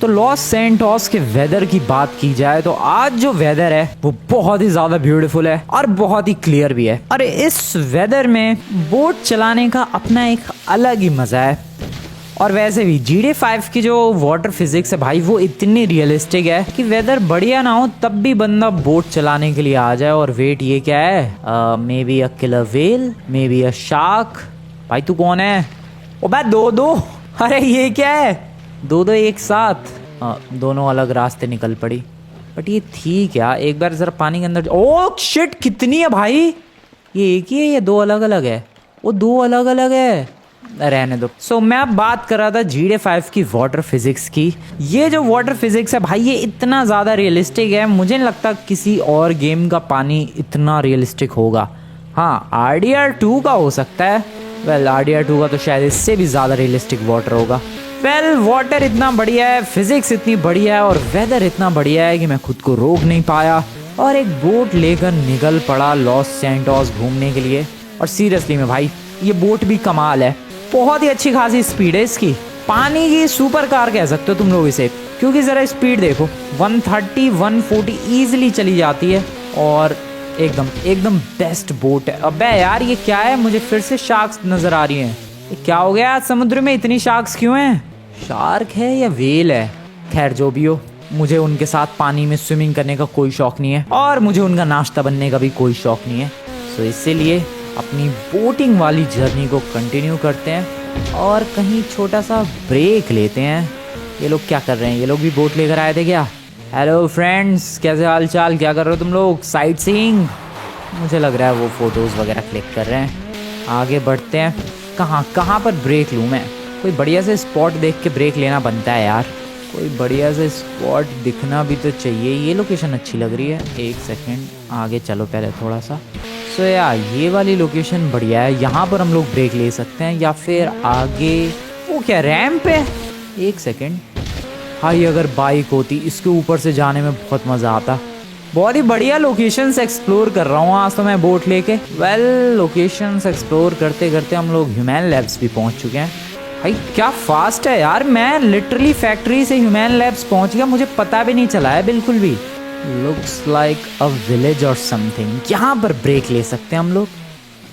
तो Los Santos के weather की बात की जाए तो आज जो वेदर है वो बहुत ही ज्यादा ब्यूटीफुल है और बहुत ही क्लियर भी है। और इस वेदर में बोट चलाने का अपना एक अलग ही मजा है। और वैसे भी GTA 5 की जो वाटर फिजिक्स है भाई वो इतनी रियलिस्टिक है कि वेदर बढ़िया ना हो तब भी बंदा बोट चलाने के लिए आ जाए। और वेट, ये क्या है? May be a killer whale, may be a shark. भाई तू कौन है? ओ भाई दो अरे ये क्या है? दो एक साथ। दोनों अलग रास्ते निकल पड़ी। बट ये थी क्या? एक बार जरा पानी के अंदर। ओ शिट, कितनी है भाई? ये एक ही है या दो अलग अलग है? वो दो अलग अलग है। रहने दो। सो मैं अब बात कर रहा था GTA 5 की वाटर फिजिक्स की। ये जो वाटर फिजिक्स है भाई ये इतना ज़्यादा रियलिस्टिक है, मुझे नहीं लगता किसी और गेम का पानी इतना रियलिस्टिक होगा। हाँ, RDR2 का हो सकता है। वेल RDR2 का तो शायद इससे भी ज़्यादा रियलिस्टिक वाटर होगा। वेल वाटर इतना बढ़िया है, फिजिक्स इतनी बढ़िया है और वेदर इतना बढ़िया है कि मैं खुद को रोक नहीं पाया और एक बोट लेकर निकल पड़ा लॉस सैंटोस घूमने के लिए। और सीरियसली में भाई ये बोट भी कमाल है, बहुत ही अच्छी खासी स्पीड है इसकी। पानी की सुपर कार कह सकते हो तुम लोग इसे, क्योंकि ज़रा स्पीड देखो 130 140 ईजिली चली जाती है और एकदम बेस्ट बोट है। अबे यार ये क्या है? मुझे फिर से शार्क्स नजर आ रही हैं। ये क्या हो गया आज समुद्र में? इतनी शार्क्स क्यों हैं? शार्क है या वेल है? खैर जो भी हो, मुझे उनके साथ पानी में स्विमिंग करने का कोई शौक नहीं है और मुझे उनका नाश्ता बनने का भी कोई शौक नहीं है। सो इसीलिए अपनी बोटिंग वाली जर्नी को कंटिन्यू करते हैं और कहीं छोटा सा ब्रेक लेते हैं। ये लोग क्या कर रहे हैं? ये लोग भी बोट लेकर आए थे क्या? हेलो फ्रेंड्स, कैसे हाल चाल? क्या कर रहे हो तुम लोग? Sight seeing? मुझे लग रहा है वो फोटोज़ वगैरह क्लिक कर रहे हैं। आगे बढ़ते हैं। कहाँ पर ब्रेक लूँ मैं? कोई बढ़िया से स्पॉट देख के ब्रेक लेना बनता है यार। कोई बढ़िया से स्पॉट दिखना भी तो चाहिए। ये लोकेशन अच्छी लग रही है। एक सेकेंड आगे चलो पहले थोड़ा सा। सो यार ये वाली लोकेशन बढ़िया है, यहाँ पर हम लोग ब्रेक ले सकते हैं या फिर आगे वो क्या रैंप है? एक सेकेंड। हाँ, ये अगर बाइक होती इसके ऊपर से जाने में बहुत मज़ा आता। बहुत ही बढ़िया लोकेशंस एक्सप्लोर कर रहा हूँ आज तो मैं बोट लेके। वेल लोकेशंस एक्सप्लोर करते करते हम लोग ह्यूमन लैब्स भी पहुँच चुके हैं। भाई क्या फास्ट है यार, मैं लिटरली फैक्ट्री से ह्यूमन लैब्स पहुँच गया, मुझे पता भी नहीं चला है बिल्कुल भी। लुक्स लाइक अ विलेज और समथिंग। यहाँ पर ब्रेक ले सकते हैं हम लोग।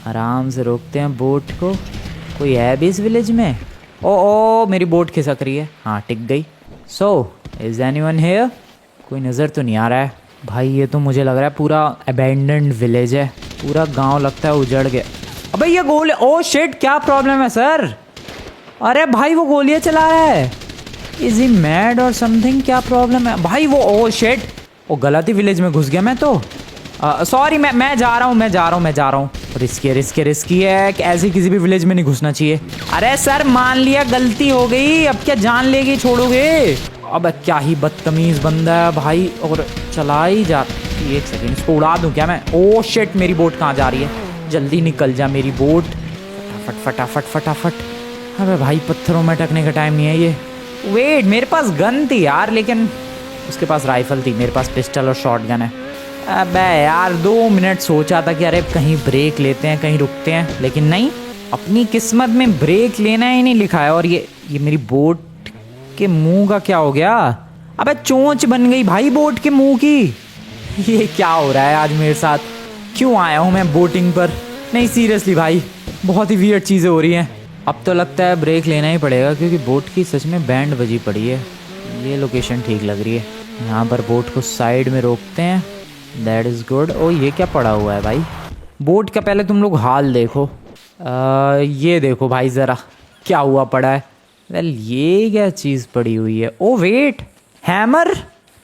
आराम से रोकते हैं बोट को। कोई है भी इस विलेज में? ओ मेरी बोट खिसक रही है। हाँ टिक गई। So is anyone here? कोई नज़र तो नहीं आ रहा है भाई। ये तो मुझे लग रहा है पूरा अबैंडन्ड विलेज है, पूरा गांव लगता है उजड़ गया। अबे ये गोले, ओ शिट, क्या प्रॉब्लम है सर? अरे भाई वो गोलियां चला रहा है। इज ही मैड और समथिंग? क्या प्रॉब्लम है भाई? वो ओ शिट, वो गलत ही विलेज में घुस गया मैं तो। सॉरी, मैं जा रहा हूँ। रिस्की है कि ऐसे किसी भी विलेज में नहीं घुसना चाहिए। अरे सर मान लिया गलती हो गई, अब क्या जान लेगी छोड़ोगे? अब क्या ही बदतमीज बंदा है भाई। और चला ही जा। एक सेकेंड, इसको उड़ा दूं क्या मैं? ओ शिट, मेरी बोट कहाँ जा रही है? जल्दी निकल जा मेरी बोट। फटाफट। अबे भाई पत्थरों में अटकने का टाइम नहीं है ये। वेट, मेरे पास गन थी यार, लेकिन उसके पास राइफल थी, मेरे पास पिस्टल और शॉटगन है। अबे यार 2 मिनट सोचा था कि अरे कहीं ब्रेक लेते हैं, कहीं रुकते हैं, लेकिन नहीं, अपनी किस्मत में ब्रेक लेना ही नहीं लिखा है। और ये मेरी बोट के मुंह का क्या हो गया? अबे चोंच बन गई भाई बोट के मुंह की। ये क्या हो रहा है आज मेरे साथ? क्यों आया हूँ मैं बोटिंग पर? नहीं सीरियसली भाई, बहुत ही वियर्ड चीज़ें हो रही हैं। अब तो लगता है ब्रेक लेना ही पड़ेगा क्योंकि बोट की सच में बैंड बजी पड़ी है। ये लोकेशन ठीक लग रही है। यहाँ पर बोट को साइड में रोकते हैं। That is good. ओ ये क्या पड़ा हुआ है भाई? बोट का पहले तुम लोग हाल देखो। ये देखो भाई ज़रा क्या हुआ पड़ा है। वेल ये क्या चीज़ पड़ी हुई है? ओ वेट, हैमर,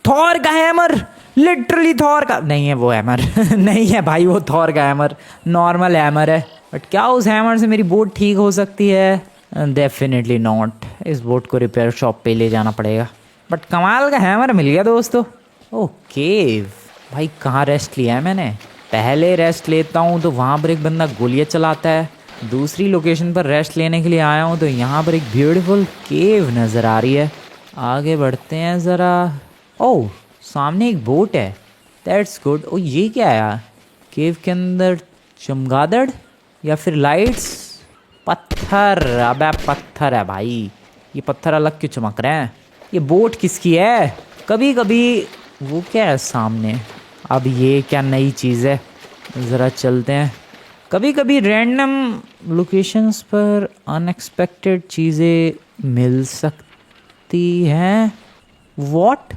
थॉर का हैमर, लिटरली थॉर का नहीं है वो हैमर। नहीं है भाई वो थॉर का हैमर, नॉर्मल हैमर है। बट क्या उस हैमर से मेरी बोट ठीक हो सकती है? Definitely not. इस बोट को रिपेयर शॉप पे ले जाना पड़ेगा। बट कमाल का हैमर मिल गया दोस्तों। ओके भाई, कहाँ रेस्ट लिया है मैंने? पहले रेस्ट लेता हूँ तो वहाँ पर एक बंदा गोलियाँ चलाता है। दूसरी लोकेशन पर रेस्ट लेने के लिए आया हूँ तो यहाँ पर एक ब्यूटीफुल केव नज़र आ रही है। आगे बढ़ते हैं ज़रा। ओह सामने एक बोट है, दैट्स गुड। ओ ये क्या है यार? केव के अंदर चमगादड़ या फिर लाइट्स? पत्थर, अबे पत्थर है भाई। ये पत्थर अलग क्यों चमक रहे हैं? ये बोट किसकी है? कभी कभी वो क्या है सामने? अब ये क्या नई चीज़ है? ज़रा चलते हैं। कभी कभी रैंडम लोकेशंस पर अनएक्सपेक्टेड चीज़ें मिल सकती हैं। वॉट?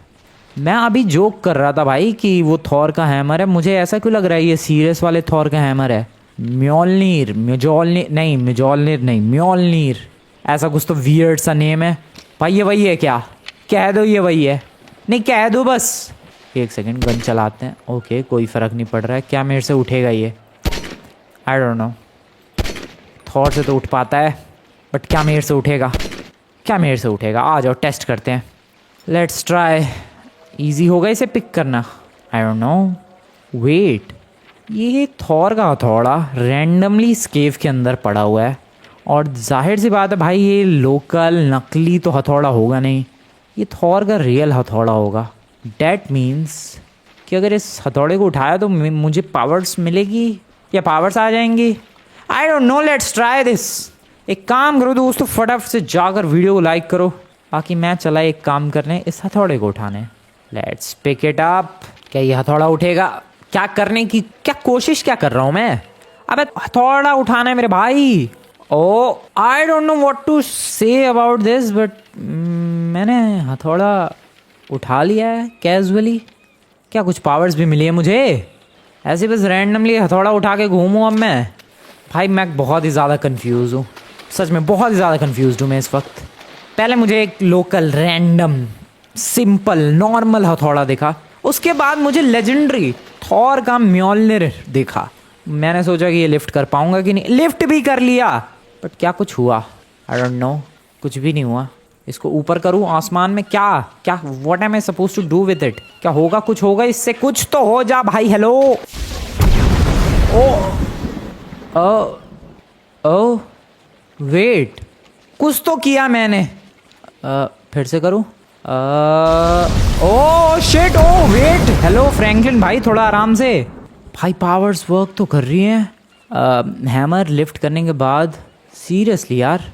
मैं अभी जोक कर रहा था भाई कि वो थॉर का हैमर है। मुझे ऐसा क्यों लग रहा है ये सीरियस वाले थॉर का हैमर है? म्योलनीर, म्योजोलनीर नहीं, म्योजोलनीर नहीं, म्योलनीर, ऐसा कुछ तो वियर्ड सा नेम है भाई। ये वही है क्या? कह दो ये वही है। नहीं कह दो बस। एक सेकंड, गन चलाते हैं। ओके, कोई फ़र्क नहीं पड़ रहा है। क्या मेरे से उठेगा ये? आई डोंट नो। थॉर से तो उठ पाता है, बट क्या मेरे से उठेगा? क्या मेरे से उठेगा? आ जाओ टेस्ट करते हैं। Let's try. ईजी होगा इसे पिक करना? आई डोंट नो। वेट, ये थॉर का हथौड़ा रैंडमली इस केव के अंदर पड़ा हुआ है, और जाहिर सी बात है भाई ये लोकल नकली तो हथौड़ा होगा नहीं, ये थॉर का रियल हथौड़ा होगा। डैट मीन्स कि अगर इस हथौड़े को उठाया तो मुझे पावर्स मिलेगी या पावर्स आ जाएंगी? आई don't no, let's try this. एक काम करो दोस्तों, फटाफट से जाकर वीडियो को लाइक करो, बाकी मैं चला एक काम करने, इस हथौड़े को उठाने। Let's pick it up. क्या ये हथौड़ा उठेगा? क्या करने की, क्या कोशिश क्या कर रहा हूँ मैं? अबे हथौड़ा उठाना है मेरे भाई। Oh I don't know what to say about this, but मैंने हथौड़ा उठा लिया है कैजुअली। क्या कुछ पावर्स भी मिली है मुझे? ऐसे बस रैंडमली हथौड़ा उठा के घूमूँ अब मैं? भाई मैं बहुत ही ज़्यादा कंफ्यूज हूँ, सच में बहुत ही ज़्यादा कंफ्यूज हूँ मैं इस वक्त। पहले मुझे एक लोकल रैंडम सिंपल नॉर्मल हथौड़ा दिखा, उसके बाद मुझे लेजेंडरी थॉर का म्योलनिर देखा। मैंने सोचा कि ये लिफ्ट कर पाऊंगा कि नहीं, लिफ्ट भी कर लिया, बट क्या कुछ हुआ? आई डोंट नो, कुछ भी नहीं हुआ। इसको ऊपर करूँ आसमान में? क्या क्या what am I suppose to do with it? क्या होगा? कुछ होगा इससे? कुछ तो हो जा भाई। हेलो। ओ ओ वेट, कुछ तो किया मैंने। फिर से करूँ? Oh shit, oh wait, hello Franklin भाई, थोड़ा आराम से। भाई पावर्स वर्क तो कर रही हैं हैमर लिफ्ट करने के बाद। सीरियसली यार,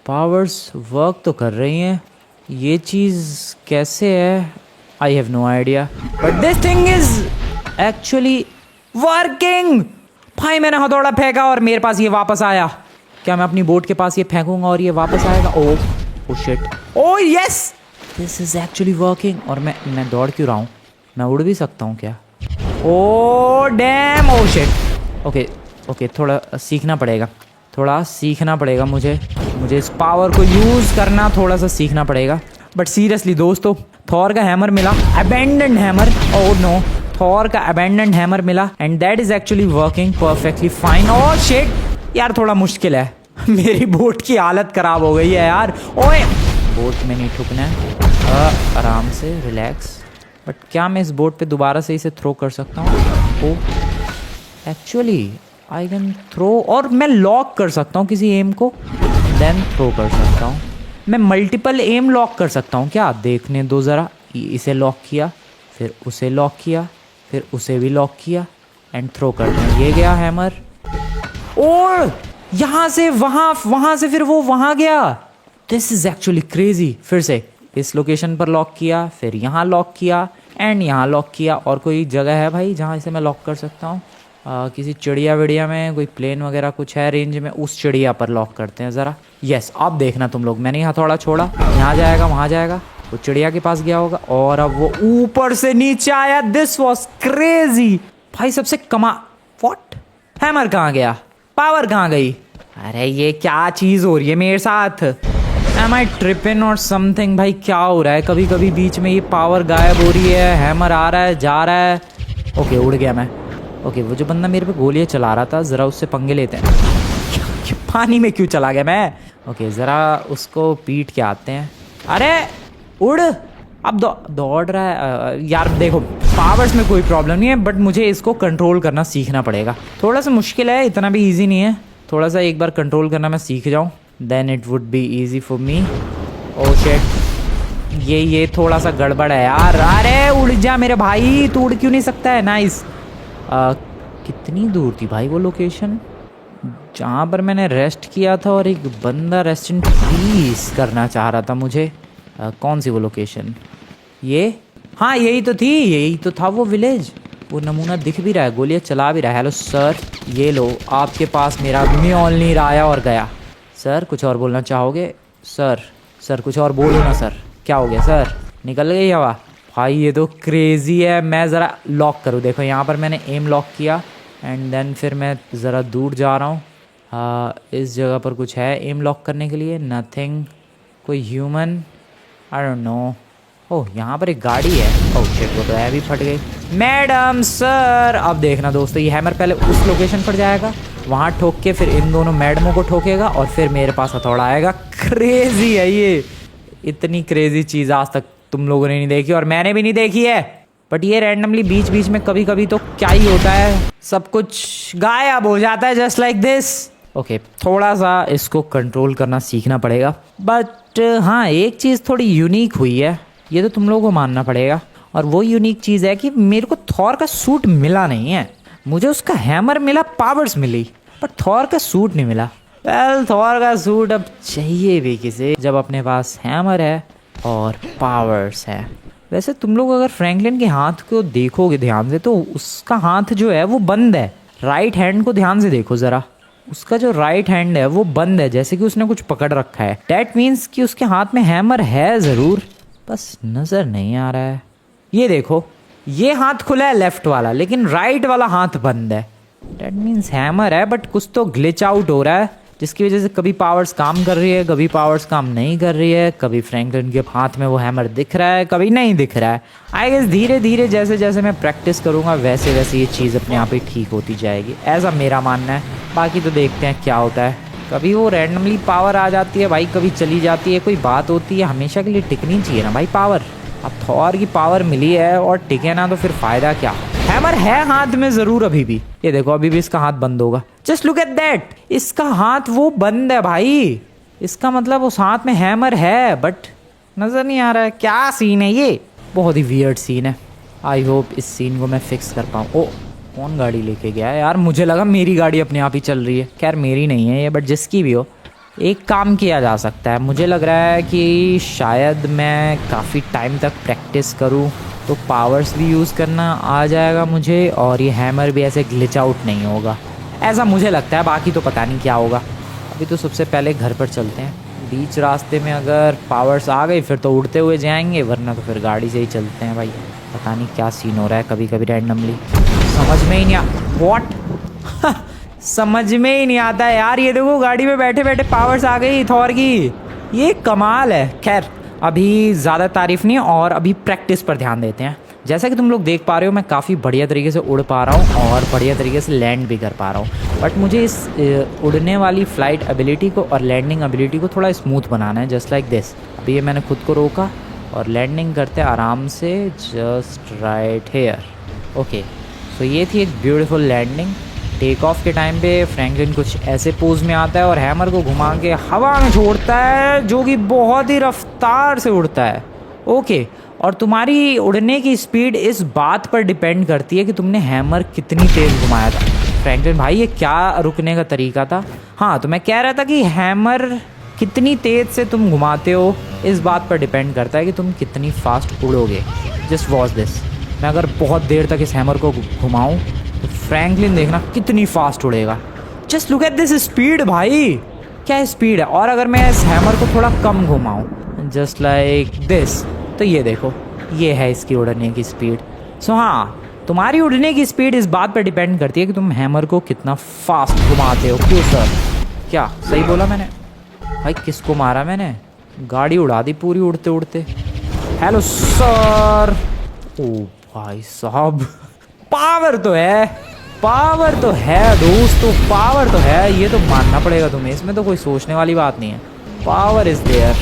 पावर्स वर्क तो कर रही हैं। ये चीज़ कैसे है? I have no idea, but this thing is actually working. भाई मैंने हथौड़ा फेंका और मेरे पास ये वापस आया। क्या मैं अपनी बोट के पास ये फेंकूंगा और ये वापस आएगा? ओ shit, O yes, this is actually working. और मैं दौड़ क्यों रहा हूँ? मैं उड़ भी सकता हूँ क्या? Oh damn, oh shit. Okay, थोड़ा सीखना पड़ेगा मुझे इस पावर को यूज़ करना थोड़ा सा सीखना पड़ेगा। बट सीरियसली दोस्तों, थॉर का हैमर मिला, abandoned hammer. Oh no, Thor का अबैंडन्ड हैमर मिला and that is actually working perfectly fine. Oh shit यार, थोड़ा मुश्किल है। मेरी बोट की हालत ख़राब हो गई है यार। ओए, बोट में नहीं ठुकना है, आराम से रिलैक्स। बट क्या मैं इस बोट पे दोबारा से इसे थ्रो कर सकता हूँ? ओह एक्चुअली आई कैन थ्रो, और मैं लॉक कर सकता हूँ किसी एम को, देन थ्रो कर सकता हूँ। मैं मल्टीपल एम लॉक कर सकता हूँ क्या? देखने दो ज़रा। इसे लॉक किया, फिर उसे लॉक किया, फिर उसे भी लॉक किया एंड थ्रो कर दिया। ये गया हैमर, और यहाँ से वहाँ से फिर वो वहाँ गया। This is actually crazy. फिर से इस लोकेशन पर लॉक किया, फिर यहाँ लॉक किया एंड यहाँ लॉक किया। और कोई जगह है भाई जहाँ इसे मैं लॉक कर सकता हूँ? किसी चिड़िया विड़िया में, कोई प्लेन वगैरह कुछ है रेंज में? उस चिड़िया पर लॉक करते हैं ज़रा। यस, अब देखना तुम लोग, मैंने हथौड़ा छोड़ा, यहाँ जाएगा, वहाँ जाएगा, वो चिड़िया के पास गया होगा, और अब वो ऊपर से नीचे आया। दिस वॉज क्रेजी भाई। सबसे व्हाट? हैमर कहाँ गया? पावर कहाँ गई? अरे ये क्या चीज़ हो रही है मेरे साथ? एम आई ट्रिपिंग और समथिंग? भाई क्या हो रहा है? कभी कभी बीच में ये पावर गायब हो रही है, हैमर आ रहा है, जा रहा है। ओके, उड़ गया मैं। ओके, वो जो बंदा मेरे पे गोलियां चला रहा था, ज़रा उससे पंगे लेते हैं। पानी में क्यों चला गया मैं? ओके, ज़रा उसको पीट के आते हैं। अरे उड़, अब दौड़ रहा है यार। देखो, पावर्स में कोई प्रॉब्लम नहीं है, बट मुझे इसको कंट्रोल करना सीखना पड़ेगा। थोड़ा सा मुश्किल है, इतना भी ईजी नहीं है। थोड़ा सा एक बार कंट्रोल करना मैं सीख जाऊँ, then it would be easy for me. Oh shit, ये थोड़ा सा गड़बड़ है यार। अरे उड़ जा मेरे भाई, तू उड़ क्यों नहीं सकता है? नाइस। कितनी दूर थी भाई वो लोकेशन जहाँ पर मैंने रेस्ट किया था, और एक बंदा रेस्ट इन पीस करना चाह रहा था मुझे। कौन सी वो लोकेशन? ये, हाँ यही तो था वो विलेज। वो नमूना दिख भी रहा है, गोलियाँ चला भी रहा है। हेलो सर, ये लो आपके पास मेरा म्योलनीर आया और गया। सर कुछ और बोलना चाहोगे? सर कुछ और बोलो ना सर। क्या हो गया सर, निकल गई हवा? भाई ये तो क्रेज़ी है। मैं ज़रा लॉक करूँ, देखो यहाँ पर मैंने एम लॉक किया एंड देन फिर मैं ज़रा दूर जा रहा हूँ। इस जगह पर कुछ है एम लॉक करने के लिए? नथिंग। कोई human? I don't know. Oh यहाँ पर एक गाड़ी है। ओह शिट, वो तो है भी फट गई। मैडम सर, अब देखना दोस्तों, ये हैमर पहले उस लोकेशन पर जाएगा, वहाँ ठोक के फिर इन दोनों मैडमों को ठोकेगा और फिर मेरे पास हथौड़ा आएगा। क्रेजी है ये, इतनी क्रेजी चीज़ आज तक तुम लोगों ने नहीं देखी और मैंने भी नहीं देखी है। बट ये रैंडमली बीच बीच में कभी कभी तो क्या ही होता है, सब कुछ गायब हो जाता है जस्ट लाइक दिस। ओके, थोड़ा सा इसको कंट्रोल करना सीखना पड़ेगा। बट हाँ, एक चीज़ थोड़ी यूनिक हुई है, ये तो तुम लोगों को मानना पड़ेगा। और वो यूनिक चीज़ है कि मेरे को थॉर का सूट मिला नहीं है। मुझे उसका हैमर मिला, पावर्स मिली, पर थॉर का सूट नहीं मिला। वेल, थॉर का सूट अब चाहिए भी किसे जब अपने पास हैमर है और पावर्स है। वैसे तुम लोग अगर फ्रैंकलिन के हाथ को देखोगे ध्यान से तो उसका हाथ जो है वो बंद है। राइट हैंड को ध्यान से देखो ज़रा, उसका जो राइट हैंड है वो बंद है, जैसे कि उसने कुछ पकड़ रखा है। डैट मीन्स कि उसके हाथ में हैमर है ज़रूर, बस नज़र नहीं आ रहा है। ये देखो, ये हाथ खुला है लेफ्ट वाला, लेकिन राइट वाला हाथ बंद है। डैट मीन्स हैमर है, बट कुछ तो ग्लिच आउट हो रहा है, जिसकी वजह से कभी पावर्स काम कर रही है, कभी पावर्स काम नहीं कर रही है, कभी फ्रैंकलिन के हाथ में वो हैमर दिख रहा है, कभी नहीं दिख रहा है। आई गेस धीरे धीरे जैसे जैसे मैं प्रैक्टिस करूँगा वैसे वैसे ये चीज़ अपने आप ही ठीक होती जाएगी, ऐसा मेरा मानना है। बाकी तो देखते हैं क्या होता है। कभी वो रैंडमली पावर आ जाती है भाई, कभी चली जाती है, कोई बात होती है, हमेशा के लिए टिकनी चाहिए ना भाई पावर। अब थॉर की पावर मिली है और टिके ना तो फिर फ़ायदा क्या? हैमर है हाथ में ज़रूर अभी भी। ये देखो अभी भी इसका हाथ बंद होगा। जस्ट लुक एट दैट, इसका हाथ वो बंद है भाई। इसका मतलब उस हाथ में हैमर है बट नज़र नहीं आ रहा है। क्या सीन है ये? बहुत ही वियर्ड सीन है। आई होप इस सीन को मैं फिक्स कर पाऊँ। ओ, कौन गाड़ी लेके गया है यार? मुझे लगा मेरी गाड़ी अपने आप ही चल रही है। खैर मेरी नहीं है ये, बट जिसकी भी हो, एक काम किया जा सकता है। मुझे लग रहा है कि शायद मैं काफ़ी टाइम तक प्रैक्टिस करूं तो पावर्स भी यूज़ करना आ जाएगा मुझे और ये हैमर भी ऐसे ग्लिच आउट नहीं होगा, ऐसा मुझे लगता है। बाकी तो पता नहीं क्या होगा। अभी तो सबसे पहले घर पर चलते हैं। बीच रास्ते में अगर पावर्स आ गई फिर तो उड़ते हुए जाएंगे, वरना तो फिर गाड़ी से ही चलते हैं भाई। पता नहीं क्या सीन हो रहा है, कभी कभी रैंडमली समझ में ही नहीं व्हाट समझ में ही नहीं आता है यार। ये देखो गाड़ी में बैठे बैठे पावर्स आ गई थॉर की, ये कमाल है। खैर अभी ज़्यादा तारीफ नहीं और अभी प्रैक्टिस पर ध्यान देते हैं। जैसा कि तुम लोग देख पा रहे हो मैं काफ़ी बढ़िया तरीके से उड़ पा रहा हूँ और बढ़िया तरीके से लैंड भी कर पा रहा हूँ। बट मुझे इस उड़ने वाली फ़्लाइट एबिलिटी को और लैंडिंग एबिलिटी को थोड़ा स्मूथ बनाना है, जस्ट लाइक दिस। अभी ये मैंने खुद को रोका और लैंडिंग करते आराम से, जस्ट राइट हेयर। ओके, सो ये थी एक ब्यूटीफुल लैंडिंग। टेक ऑफ के टाइम पे फ्रैंकलिन कुछ ऐसे पोज में आता है और हैमर को घुमा के हवा में छोड़ता है, जो कि बहुत ही रफ्तार से उड़ता है। ओके, और तुम्हारी उड़ने की स्पीड इस बात पर डिपेंड करती है कि तुमने हैमर कितनी तेज़ घुमाया था। फ्रैंकलिन भाई ये क्या रुकने का तरीका था? हाँ, तो मैं कह रहा था कि हैमर कितनी तेज़ से तुम घुमाते हो इस बात पर डिपेंड करता है कि तुम कितनी फास्ट उड़ोगे। जस्ट वॉच दिस, मैं अगर बहुत देर तक इस हैमर को घुमाऊँ तो फ्रैंकलिन देखना कितनी फास्ट उड़ेगा। Just look at this speed भाई, क्या स्पीड है। और अगर मैं इस हैमर को थोड़ा कम घुमाऊँ जस्ट लाइक दिस, तो ये देखो, ये है इसकी उड़ने की स्पीड। सो हाँ, तुम्हारी उड़ने की स्पीड इस बात पर डिपेंड करती है कि तुम हैमर को कितना फास्ट घुमाते हो। क्यों सर, क्या सही बोला मैंने? भाई किसको मारा मैंने? गाड़ी उड़ा दी पूरी उड़ते उड़ते। Hello sir. ओ भाई साहब, पावर तो है, पावर तो है दोस्तों, पावर तो है, ये तो मानना पड़ेगा तुम्हें, इसमें तो कोई सोचने वाली बात नहीं है। Power is there.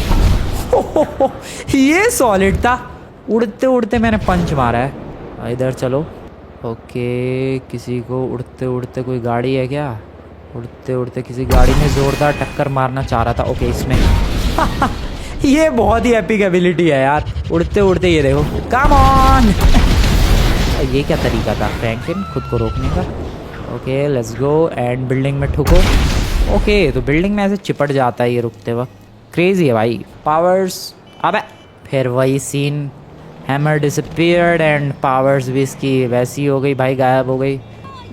ये सॉलिड था, उड़ते उड़ते मैंने पंच मारा है। इधर चलो। ओके, किसी को उड़ते उड़ते कोई गाड़ी है क्या? उड़ते उड़ते किसी गाड़ी में जोरदार टक्कर मारना चाह रहा था। ओके, इसमें ये बहुत ही एपिक एबिलिटी है यार, उड़ते उड़ते ये देखो, कम ऑन। ये क्या तरीका था फ्रैंकलिन खुद को रोकने का? Okay, let's go and building में ठुको। ओके, तो बिल्डिंग में ऐसे चिपट जाता है ये रुकते वक्त। क्रेजी है भाई पावर्स। अबे फिर वही scene, hammer disappeared and powers भी इसकी वैसी हो गई भाई, गायब हो गई।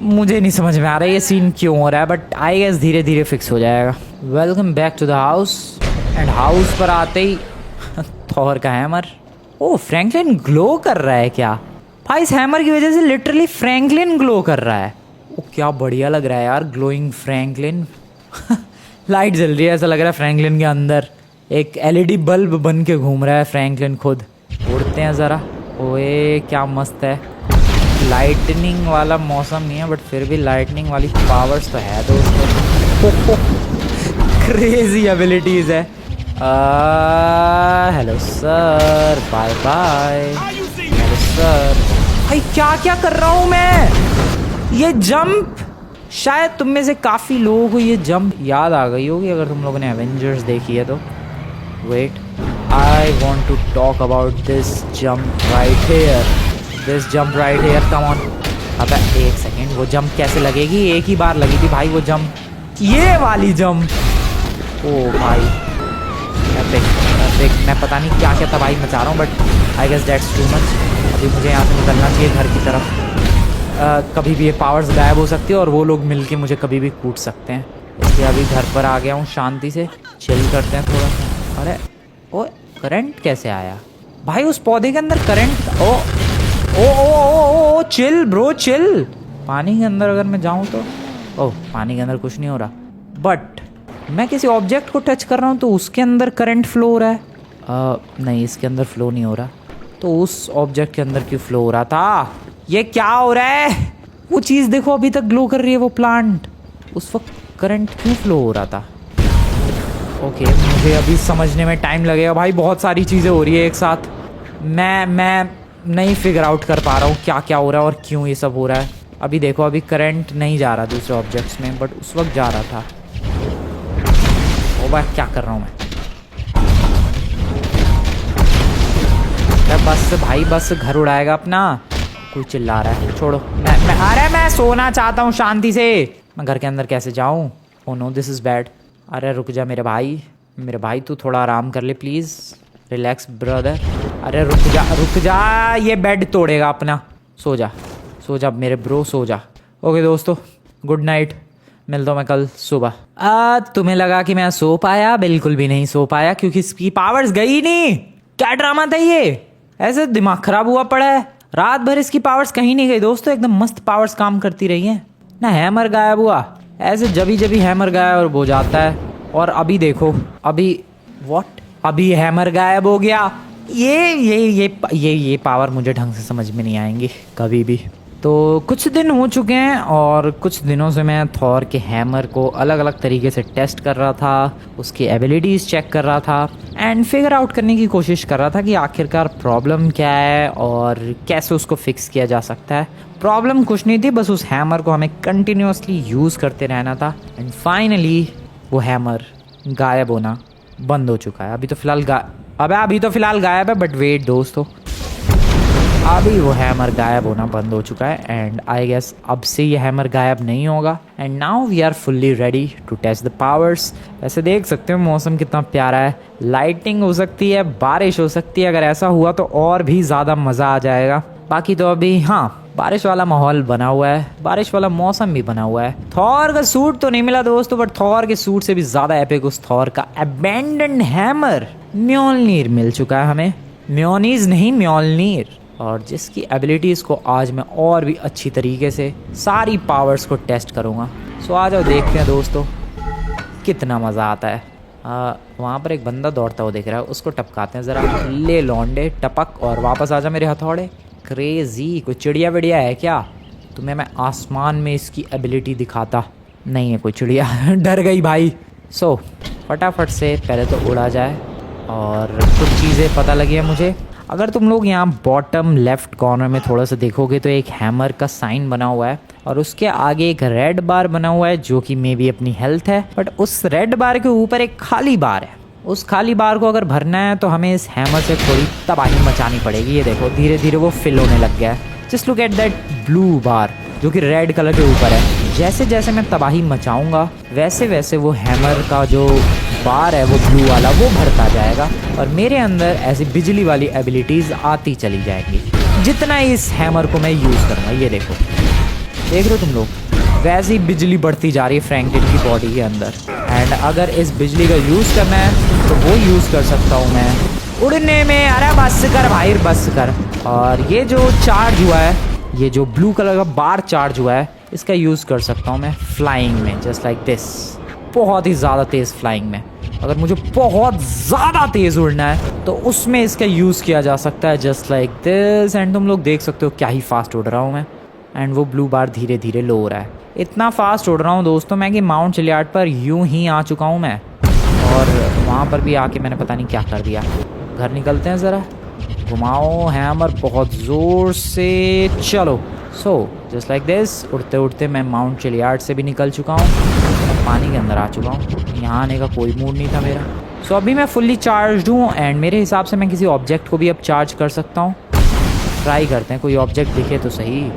मुझे नहीं समझ में आ रहा है ये सीन क्यों हो रहा है, बट आई गेस धीरे धीरे फिक्स हो जाएगा। Welcome back to the house and house पर आते ही थॉर का हैमर। ओ फ्रैंकलिन ग्लो कर रहा है क्या भाई, इस हैमर की वजह से लिटरली फ्रैंकलिन ग्लो कर रहा है। ओ क्या बढ़िया लग रहा है यार, ग्लोइंग फ्रैंकलिन। लाइट जल रही है, ऐसा लग रहा है फ्रैंकलिन के अंदर एक एलईडी बल्ब बन के घूम रहा है फ्रैंकलिन खुद। उड़ते हैं ज़रा, ओए क्या मस्त है। लाइटनिंग वाला मौसम नहीं है बट फिर भी लाइटनिंग वाली पावर्स तो है दोस्तों। क्रेजी एबिलिटीज़ है। Hello sir, bye bye. Hello sir. भाई क्या क्या कर रहा हूँ मैं। ये जंप, शायद तुम में से काफ़ी लोगों को ये जंप याद आ गई होगी अगर तुम लोगों ने एवेंजर्स देखी है तो। Wait, I want to talk about this jump right here, this jump right here, come on. अबे एक सेकेंड, वो जंप कैसे लगेगी, एक ही बार लगी थी भाई वो जंप, ये वाली जंप। ओ भाई एपिक एपिक, मैं पता नहीं क्या क्या तबाही मचा रहा हूँ but I guess that's too much. अभी मुझे यहाँ से निकलना चाहिए घर की तरफ। कभी भी ये पावर्स गायब हो सकती है और वो लोग मिलके मुझे कभी भी कूट सकते हैं, इसलिए अभी घर पर आ गया हूँ, शांति से चिल करते हैं थोड़ा सा। अरे ओ करंट कैसे आया भाई उस पौधे के अंदर, करंट। ओ ओ ओ ओ ओ चिल ब्रो चिल। पानी के अंदर अगर मैं जाऊँ तो, ओह पानी के अंदर कुछ नहीं हो रहा, बट मैं किसी ऑब्जेक्ट को टच कर रहा हूँ तो उसके अंदर करंट फ्लो हो रहा है। नहीं इसके अंदर फ्लो नहीं हो रहा, तो उस ऑब्जेक्ट के अंदर क्यों फ्लो हो रहा था, ये क्या हो रहा है। वो चीज़ देखो अभी तक ग्लो कर रही है, वो प्लांट, उस वक्त करंट क्यों फ्लो हो रहा था। ओके मुझे अभी समझने में टाइम लगेगा भाई, बहुत सारी चीज़ें हो रही है एक साथ, मैं नहीं फिगर आउट कर पा रहा हूँ क्या क्या हो रहा है और क्यों ये सब हो रहा है। अभी देखो अभी करंट नहीं जा रहा दूसरे ऑब्जेक्ट्स में, बट उस वक्त जा रहा था। ओ भाई क्या कर रहा हूँ मैं, बस भाई बस घर उड़ाएगा अपना। कोई चिल्ला रहा है, छोड़ो। मैं सोना चाहता हूँ शांति से, मैं घर के अंदर कैसे जाऊँ। Oh no this is bad. अरे रुक जा मेरे भाई तू थोड़ा आराम कर ले प्लीज़, रिलैक्स ब्रदर। अरे रुक जा, ये बेड तोड़ेगा अपना। सो जा मेरे ब्रो, सो जा। ओके दोस्तों, गुड नाइट, मिलता हूँ मैं कल सुबह। तुम्हें लगा कि मैं सो पाया, बिल्कुल भी नहीं सो पाया क्योंकि इसकी पावर्स गई नहीं। क्या ड्रामा था ये, ऐसे दिमाग खराब हुआ पड़ा है। रात भर इसकी पावर्स कहीं नहीं गई दोस्तों, एकदम मस्त पावर्स काम करती रही हैं ना। हैमर गायब हुआ, ऐसे जभी हैमर गायब हो जाता है। और अभी देखो, अभी हैमर गायब हो गया। ये पावर मुझे ढंग से समझ में नहीं आएंगी कभी भी। तो कुछ दिन हो चुके हैं और कुछ दिनों से मैं थॉर के हैमर को अलग अलग तरीके से टेस्ट कर रहा था, उसकी एबिलिटीज़ चेक कर रहा था एंड फिगर आउट करने की कोशिश कर रहा था कि आखिरकार प्रॉब्लम क्या है और कैसे उसको फिक्स किया जा सकता है। प्रॉब्लम कुछ नहीं थी, बस उस हैमर को हमें कंटिन्यूसली यूज़ करते रहना था एंड फाइनली वो हैमर गायब होना बंद हो चुका है। अभी तो फिलहाल गायब है, बट वेट दोस्तों, अभी वो हैमर गायब होना बंद हो चुका है एंड आई गेस अब से ये हैमर गायब नहीं होगा। And now we are fully ready to test the powers. ऐसे देख सकते हो मौसम कितना प्यारा है, लाइटिंग हो सकती है, बारिश हो सकती है, अगर ऐसा हुआ तो और भी ज़्यादा मज़ा आ जाएगा। बाकी तो अभी हाँ बारिश वाला माहौल बना हुआ है, बारिश वाला मौसम भी बना हुआ है। थॉर का सूट तो नहीं मिला दोस्तों, बट थॉर के सूट से भी ज़्यादा एपिक उस थॉर का अबैंडन्ड हैमर म्योल्नीर मिल चुका है हमें। म्योनीज नहीं, म्योल्नीर, और जिसकी एबिलिटीज़ को आज मैं और भी अच्छी तरीके से सारी पावर्स को टेस्ट करूँगा। सो आ जाओ देखते हैं दोस्तों कितना मज़ा आता है। वहाँ पर एक बंदा दौड़ता हुआ दिख रहा है, उसको टपकाते हैं ज़रा। ले लौंडे टपक और वापस आ जा मेरे हथौड़े। क्रेजी, कोई चिड़िया विड़िया है क्या? तुम्हें मैं आसमान में इसकी एबिलिटी दिखाता। नहीं है कोई चिड़िया। डर गई भाई। सो फटाफट से पहले तो उड़ा जाए। और कुछ चीज़ें पता लगी है मुझे। अगर तुम लोग यहाँ बॉटम लेफ्ट कॉर्नर में थोड़ा सा देखोगे तो एक हैमर का साइन बना हुआ है और उसके आगे एक रेड बार बना हुआ है जो कि मे बी अपनी हेल्थ है। बट उस रेड बार के ऊपर एक खाली बार है। उस खाली बार को अगर भरना है तो हमें इस हैमर से थोड़ी तबाही मचानी पड़ेगी। ये देखो धीरे धीरे वो फिल होने लग गया है। Just look at that blue bar. जो कि रेड कलर के ऊपर है। जैसे जैसे मैं तबाही मचाऊंगा वैसे वैसे वो हैमर का जो बार है वो ब्लू वाला वो भरता जाएगा और मेरे अंदर ऐसी बिजली वाली एबिलिटीज़ आती चली जाएंगी जितना इस हैमर को मैं यूज़ करूँगा। ये देखो, देख रहे हो तुम लोग, वैसी बिजली बढ़ती जा रही है फ्रैंकलिन की बॉडी के अंदर। एंड अगर इस बिजली का यूज़ करना है तो वो यूज़ कर सकता हूँ मैं उड़ने में। अरे बस कर भाई, बस कर। और ये जो चार्ज हुआ है, ये जो ब्लू कलर का बार चार्ज हुआ है, इसका यूज़ कर सकता हूँ मैं फ्लाइंग में, जस्ट लाइक दिस। बहुत ही ज़्यादा तेज़ फ्लाइंग में। अगर मुझे बहुत ज़्यादा तेज़ उड़ना है तो उसमें इसका यूज़ किया जा सकता है, जस्ट लाइक दिस। एंड तुम लोग देख सकते हो क्या ही फास्ट उड़ रहा हूँ मैं। एंड वो ब्लू बार धीरे धीरे लो हो रहा है। इतना फास्ट उड़ रहा हूँ दोस्तों मैं कि माउंट चिलियार्ड पर यूं ही आ चुका हूँ मैं। और वहाँ पर भी आके मैंने पता नहीं क्या कर दिया। घर निकलते हैं ज़रा, घुमाओ हैमर बहुत ज़ोर से, चलो। सो जस्ट लाइक दिस, उड़ते उड़ते मैं माउंट चिलियार्ड से भी निकल चुका हूँ, पानी के अंदर आ चुका हूँ। यहाँ आने का कोई मूड नहीं था मेरा। सो अभी मैं फुल्ली चार्ज हूँ एंड मेरे हिसाब से मैं किसी ऑब्जेक्ट को भी अब चार्ज कर सकता हूँ। ट्राई करते हैं, कोई ऑब्जेक्ट दिखे तो सही।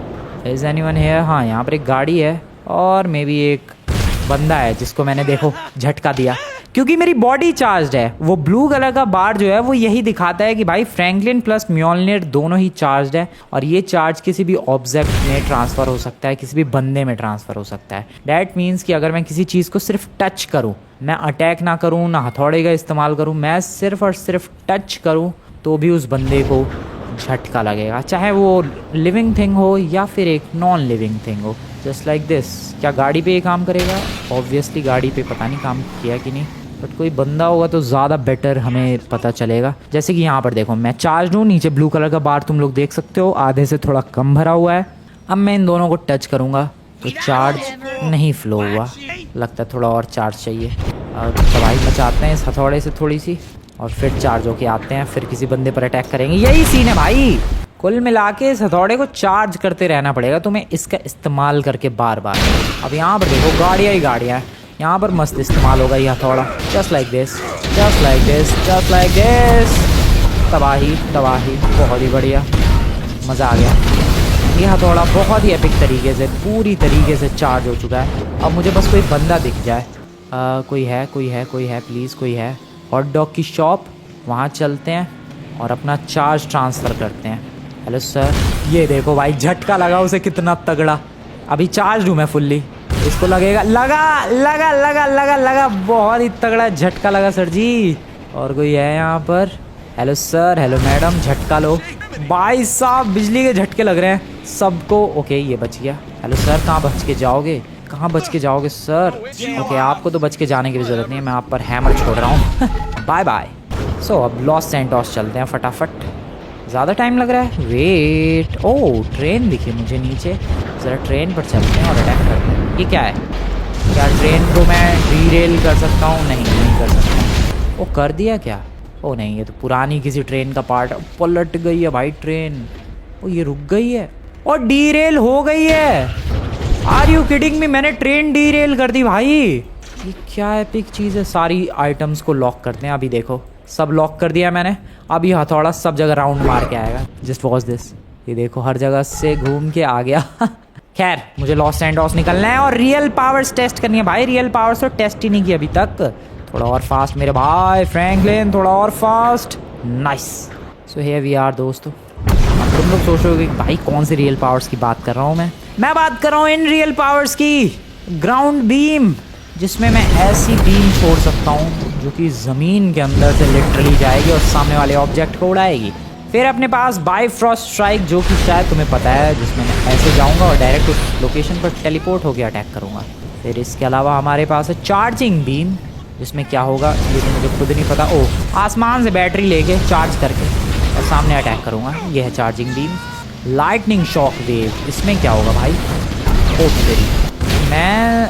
Is anyone here? हाँ, यहाँ पर एक गाड़ी है और मे बी एक बंदा है जिसको मैंने देखो झटका दिया क्योंकि मेरी बॉडी चार्ज्ड है। वो ब्लू कलर का बार जो है वो यही दिखाता है कि भाई फ्रैंकलिन प्लस म्योल्निर दोनों ही चार्ज्ड है और ये चार्ज किसी भी ऑब्जेक्ट में ट्रांसफ़र हो सकता है, किसी भी बंदे में ट्रांसफ़र हो सकता है। डैट मीन्स कि अगर मैं किसी चीज़ को सिर्फ टच करूँ, मैं अटैक ना करूँ, ना हथौड़े का इस्तेमाल करूँ, मैं सिर्फ और सिर्फ टच करूँ तो भी उस बंदे को झटका लगेगा, चाहे वो लिविंग थिंग हो या फिर एक नॉन लिविंग थिंग हो, जस्ट लाइक दिस। क्या गाड़ी पे ये काम करेगा? ऑब्वियसली गाड़ी पे पता नहीं काम किया कि नहीं, बट कोई बंदा होगा तो ज़्यादा बेटर हमें पता चलेगा। जैसे कि यहाँ पर देखो मैं चार्ज हूँ, नीचे ब्लू कलर का बार तुम लोग देख सकते हो, आधे से थोड़ा कम भरा हुआ है। अब मैं इन दोनों को टच करूँगा तो चार्ज नहीं फ्लो हुआ, लगता है थोड़ा और चार्ज चाहिए। और तबाही मचाते हैं इस हथौड़े से थोड़ी सी और फिर चार्ज होके आते हैं, फिर किसी बंदे पर अटैक करेंगे। यही सीन है भाई, कुल मिला के इस हथौड़े को चार्ज करते रहना पड़ेगा तुम्हें, इसका इस्तेमाल करके बार बार। अब यहाँ पर देखो गाड़ियाँ ही गाड़ियाँ हैं, यहाँ पर मस्त इस्तेमाल होगा ये हथौड़ा, just like this, just like this, just like this. तबाही तबाही, बहुत ही बढ़िया, मज़ा आ गया। ये हथौड़ा बहुत ही एपिक तरीके से पूरी तरीके से चार्ज हो चुका है। अब मुझे बस कोई बंदा दिख जाए। कोई है, कोई है, कोई है, प्लीज़ कोई है। हॉट डॉग की शॉप, वहाँ चलते हैं और अपना चार्ज ट्रांसफ़र करते हैं। हेलो सर, ये देखो भाई झटका लगा उसे कितना तगड़ा। अभी चार्ज हूँ मैं फुल्ली, इसको लगेगा, लगा लगा लगा लगा लगा, बहुत ही तगड़ा झटका लगा सर जी। और कोई है यहाँ पर? हेलो सर, हेलो मैडम, झटका लो। भाई साहब बिजली के झटके लग रहे हैं सबको। ओके ये बच गया। हेलो सर, कहाँ बच के जाओगे, कहाँ बच के जाओगे सर? ओके आपको तो बच के जाने की भी ज़रूरत नहीं है, मैं आप पर हैमर छोड़ रहा हूँ। Bye bye. सो अब लॉस सैंटोस चलते हैं फटाफट, ज़्यादा टाइम लग रहा है। वेट, ओह ट्रेन दिखी मुझे नीचे, ज़रा ट्रेन पर चलते हैं और अटैक करते हैं। ये क्या है? क्या ट्रेन को मैं डीरेल कर सकता हूँ? नहीं, नहीं कर सकता। ओ कर दिया क्या? ओ नहीं, ये तो पुरानी किसी ट्रेन का पार्ट। पलट गई है भाई ट्रेन। ओ ये रुक गई है और डीरेल हो गई है। Are you kidding me? मैंने ट्रेन डीरेल कर दी भाई। ये क्या एपिक चीज़ है। सारी आइटम्स को लॉक करते हैं। अभी देखो सब लॉक कर दिया मैंने। अभी हथौड़ा सब जगह राउंड मार के आएगा। जस्ट वॉच दिस, ये देखो हर जगह से घूम के आ गया। खैर मुझे लॉस सैंटोस निकलना है और रियल पावर्स टेस्ट करनी है भाई। रियल पावर्स तो टेस्ट ही नहीं की अभी तक। थोड़ा और फास्ट मेरे भाई फ्रैंकलिन, थोड़ा और fast. Nice. So here we are दोस्तों। अब तुम लोग सोच रहे हो कि भाई कौन सी रियल पावर्स की बात कर रहा हूँ मैं बात कर रहा हूँ इन रियल पावर्स की। ग्राउंड बीम, जिसमें मैं ऐसी बीम छोड़ सकता हूँ जो कि ज़मीन के अंदर से लिटरली जाएगी और सामने वाले ऑब्जेक्ट को उड़ाएगी। फिर अपने पास बाइफ्रॉस्ट स्ट्राइक, जो कि शायद तुम्हें पता है, जिसमें मैं ऐसे जाऊंगा और डायरेक्ट उस लोकेशन पर टेलीपोर्ट होकर अटैक करूंगा। फिर इसके अलावा हमारे पास है चार्जिंग बीम, जिसमें क्या होगा ये तो मुझे खुद नहीं पता। ओह, आसमान से बैटरी लेके चार्ज करके और सामने अटैक करूँगा। ये है charging beam. Lightning shock wave, इसमें क्या होगा भाई? ओह तेरी, मैं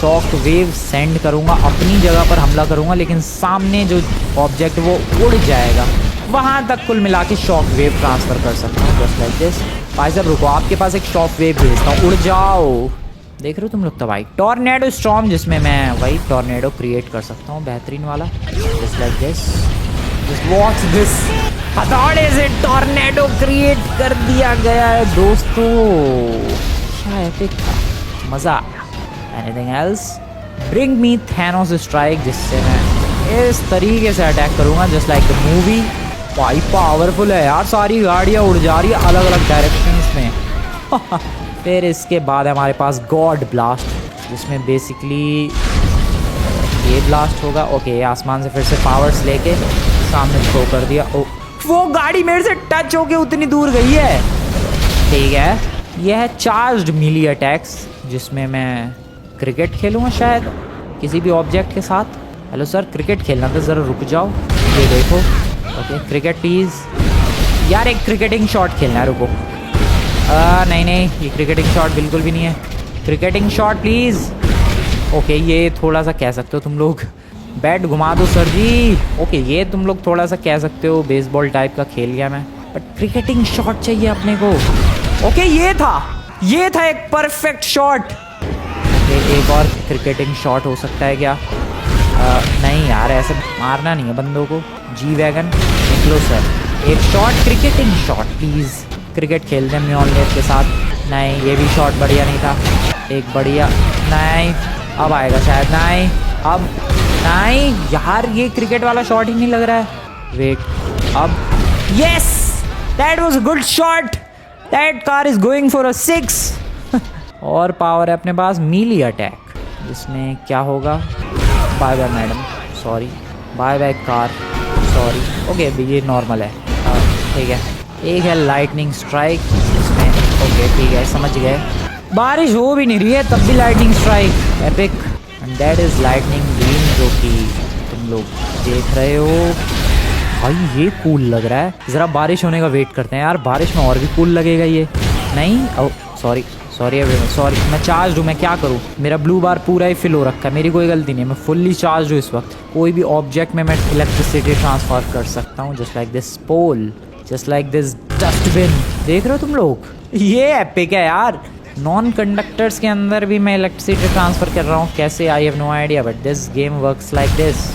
शॉक वेव सेंड करूँगा, अपनी जगह पर हमला करूँगा, लेकिन सामने जो ऑब्जेक्ट वो उड़ जाएगा वहाँ तक कुल मिला के शॉक वेव ट्रांसफ़र कर सकता हूँ, जस्ट लाइक दिस। भाई साहब रुको, आपके पास एक शॉक वेव भेजता हूँ, उड़ जाओ। देख रहे हो तुम लोग तो भाई टॉर्नेडो स्टॉर्म, जिसमें मैं वही टॉर्नेडो क्रिएट कर सकता हूँ बेहतरीन वाला, just like this. Just watch this, हथौड़े से टॉर्नेडो क्रिएट कर दिया गया है दोस्तों। था, एपिक था, मज़ा आया। Anything else? Bring me Thanos strike, जिससे मैं इस तरीके से अटैक करूँगा जस्ट लाइक द मूवी। भाई पावरफुल है यार, सारी गाड़ियाँ उड़ जा रही है अलग अलग डायरेक्शंस में। फिर इसके बाद हमारे पास गॉड ब्लास्ट, जिसमें बेसिकली ये ब्लास्ट होगा। ओके, आसमान से फिर से पावर्स लेके सामने थ्रो कर दिया। ओ, वो गाड़ी मेरे से टच होके उतनी दूर गई है। ठीक है, यह है चार्ज्ड मीली अटैक्स, जिसमें मैं क्रिकेट खेलूँगा शायद किसी भी ऑब्जेक्ट के साथ। हेलो सर, क्रिकेट खेलना था, ज़रा रुक जाओ, ये देखो। ओके, क्रिकेट प्लीज़ यार, एक क्रिकेटिंग शॉट खेलना है, रुको। नहीं नहीं, ये क्रिकेटिंग शॉट बिल्कुल भी नहीं है। Cricketing shot please. ओके, ये थोड़ा सा कह सकते हो तुम लोग बैट घुमा दो सर जी। ओके, ये तुम लोग थोड़ा सा कह सकते हो बेसबॉल टाइप का खेल गया मैं, बट क्रिकेटिंग शॉट चाहिए अपने को। ओके, ये था एक परफेक्ट शॉट। एक और क्रिकेटिंग शॉट हो सकता है क्या? नहीं यार, ऐसे मारना नहीं है बंदों को। जी वैगन निकलो सर, एक shot, cricketing shot please. Cricket खेलते हैं म्योलनेर के साथ। नहीं, ये भी शॉट बढ़िया नहीं था। एक बढ़िया, नहीं अब आएगा शायद, नहीं अब नहीं यार, ये क्रिकेट वाला शॉट ही नहीं लग रहा है। वेट, अब yes, that was a good shot, that car is going for a 6। और पावर है अपने पास मीली अटैक, जिसमें क्या होगा? Bye bye madam, sorry, bye bye car, sorry. Okay, ये नॉर्मल है, ठीक है। एक है लाइटनिंग स्ट्राइक, जिसमें ओके ठीक है, समझ गए। बारिश हो भी नहीं रही है तब भी lightning strike, epic. And that is lightning beam, जो कि तुम लोग देख रहे हो। भाई ये कूल लग रहा है, ज़रा बारिश होने का वेट करते हैं यार, बारिश में और भी कूल लगेगा ये। नहीं, ओ सॉरी सॉरी सॉरी, मैं चार्ज हूँ, मैं क्या करूँ? मेरा ब्लू बार पूरा ही फिल हो रखा है, मेरी कोई गलती नहीं है, मैं फुल्ली चार्ज हूँ इस वक्त। कोई भी ऑब्जेक्ट में मैं इलेक्ट्रिसिटी ट्रांसफर कर सकता हूँ, just like this pole, just like this dustbin. देख रहे हो तुम लोग, ये एपिक है यार। नॉन कंडक्टर्स के अंदर भी मैं इलेक्ट्रिसिटी ट्रांसफ़र कर रहा हूँ, कैसे? I have no idea, but this game works like this.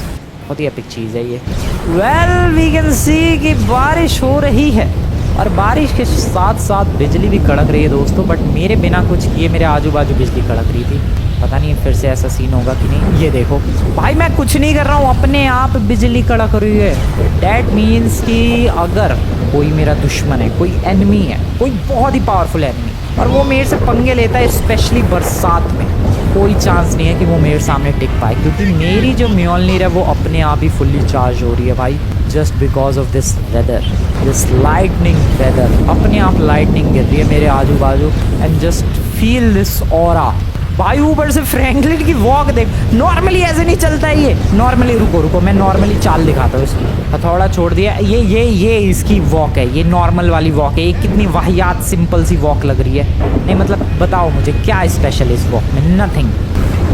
बहुत ही एपिक चीज़ है ये। वेल, वी कैन सी कि बारिश हो रही है, और बारिश के साथ साथ बिजली भी कड़क रही है दोस्तों, बट मेरे बिना कुछ किए मेरे आजू बाजू बिजली कड़क रही थी। पता नहीं फिर से ऐसा सीन होगा कि नहीं। ये देखो भाई, मैं कुछ नहीं कर रहा हूँ, अपने आप बिजली कड़क रही है। डैट मीन्स कि अगर कोई मेरा दुश्मन है, कोई एनिमी है, कोई बहुत ही पावरफुल एनिमी, और वो मेरे से पंगे लेता है, स्पेशली बरसात में, कोई चांस नहीं है कि वो मेरे सामने टिक पाए, क्योंकि मेरी जो म्योलनीर है वो अपने आप ही फुल्ली चार्ज हो रही है भाई, just because of this weather, this lightning weather. अपने आप लाइटनिंग गिर रही है मेरे आजू बाजू, and just feel this aura. भाई ऊपर से फ्रैंकलिन की वॉक देख, नॉर्मली ऐसे नहीं चलता है ये। नॉर्मली रुको, मैं नॉर्मली चाल दिखाता हूँ इसकी। हथौड़ा छोड़ दिया, ये इसकी वॉक है, ये नॉर्मल वाली वॉक है। ये कितनी वाहियात सिंपल सी वॉक लग रही है। नहीं मतलब बताओ मुझे क्या स्पेशल है इस वॉक में? Nothing.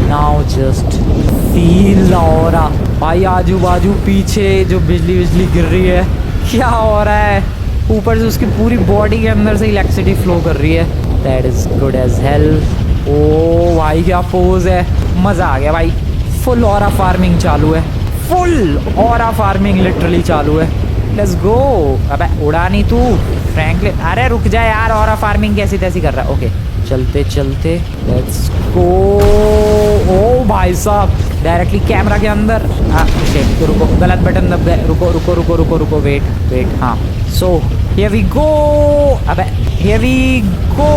Now just feel aura. भाई आजू बाजू पीछे जो बिजली गिर रही है, क्या हो रहा है? ऊपर से उसकी पूरी बॉडी के अंदर से इलेक्ट्रिसिटी फ्लो कर रही है। That is good as hell. Oh भाई क्या पोज है, मज़ा आ गया भाई। फुल ऑरा फार्मिंग चालू है, फुल ऑरा फार्मिंग लिटरली चालू है। Let's go. अबे उड़ा नहीं तू फ्रैंकलिन, अरे रुक जा यार, ऑरा फार्मिंग कैसी तैसी कर रहा है। ओके चलते चलते लेट्स गो। ओ भाई साहब, डायरेक्टली कैमरा के अंदर। हाँ तो रुको, गलत बटन दब गए। रुको, वेट। हाँ, सो हियर वी गो। अबे हियर वी गो।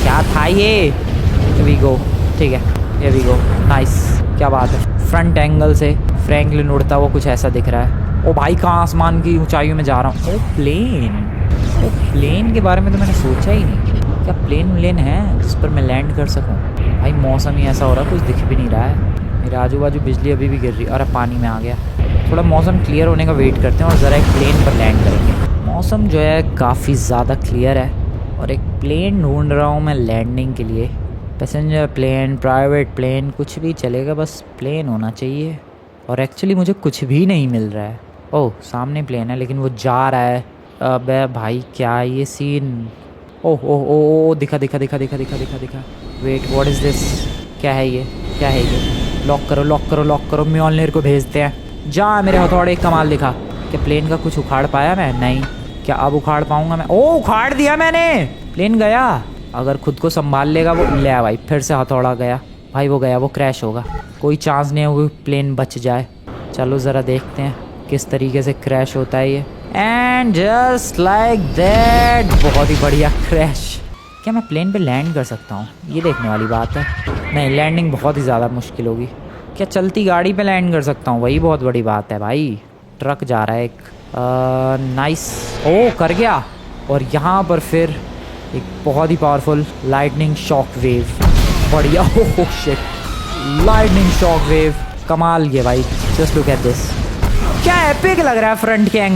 क्या था ये? हियर वी गो, ठीक है, हियर वी गो। नाइस, क्या बात है। फ्रंट एंगल से फ्रैंकलिन उड़ता हुआ कुछ ऐसा दिख रहा है। ओ भाई, कहाँ आसमान की ऊंचाइयों में जा रहा हूँ। ओ प्लेन के बारे में तो मैंने सोचा ही नहीं। क्या प्लेन है जिस पर मैं लैंड कर सकूं? भाई मौसम ही ऐसा हो रहा है, कुछ दिख भी नहीं रहा है। मेरे आजू बाजू बिजली अभी भी गिर रही है। और पानी में आ गया। थोड़ा मौसम क्लियर होने का वेट करते हैं और ज़रा एक प्लेन पर लैंड करेंगे। मौसम जो है काफ़ी ज़्यादा क्लियर है, और एक प्लेन ढूंढ रहा हूँ मैं लैंडिंग के लिए। पैसेंजर प्लेन, प्राइवेट प्लेन, कुछ भी चलेगा, बस प्लेन होना चाहिए। और एक्चुअली मुझे कुछ भी नहीं मिल रहा है। ओह सामने प्लेन है, लेकिन वो जा रहा है। अबे भाई क्या ये सीन? ओह दिखा। Wait, what is this? क्या है ये? लॉक करो। म्योलनीर को भेजते हैं। जा मेरे हथौड़े कमाल दिखा। क्या प्लेन का कुछ उखाड़ पाया मैं? नहीं। क्या अब उखाड़ पाऊंगा मैं? ओ उखाड़ दिया मैंने, प्लेन गया। अगर खुद को संभाल लेगा वो, ले आ भाई, फिर से हथौड़ा गया भाई, वो गया, वो क्रैश होगा। कोई चांस नहीं होगा प्लेन बच जाए। चलो ज़रा देखते हैं किस तरीके से क्रैश होता है ये। एंड जस्ट लाइक दैट, बहुत ही बढ़िया क्रैश। क्या मैं प्लेन पे लैंड कर सकता हूँ? ये देखने वाली बात है। नहीं, लैंडिंग बहुत ही ज़्यादा मुश्किल होगी। क्या चलती गाड़ी पे लैंड कर सकता हूँ? वही बहुत बड़ी बात है भाई। ट्रक जा रहा है एक। नाइस, ओ कर गया। और यहाँ पर फिर एक बहुत ही पावरफुल लाइटनिंग शॉक वेव। बढ़िया, हो शिट, लाइटनिंग शॉक वेव, कमाल ये भाई। जस्ट लुक एट दिस, क्या एपिक लग रहा है फ्रंट के एंगल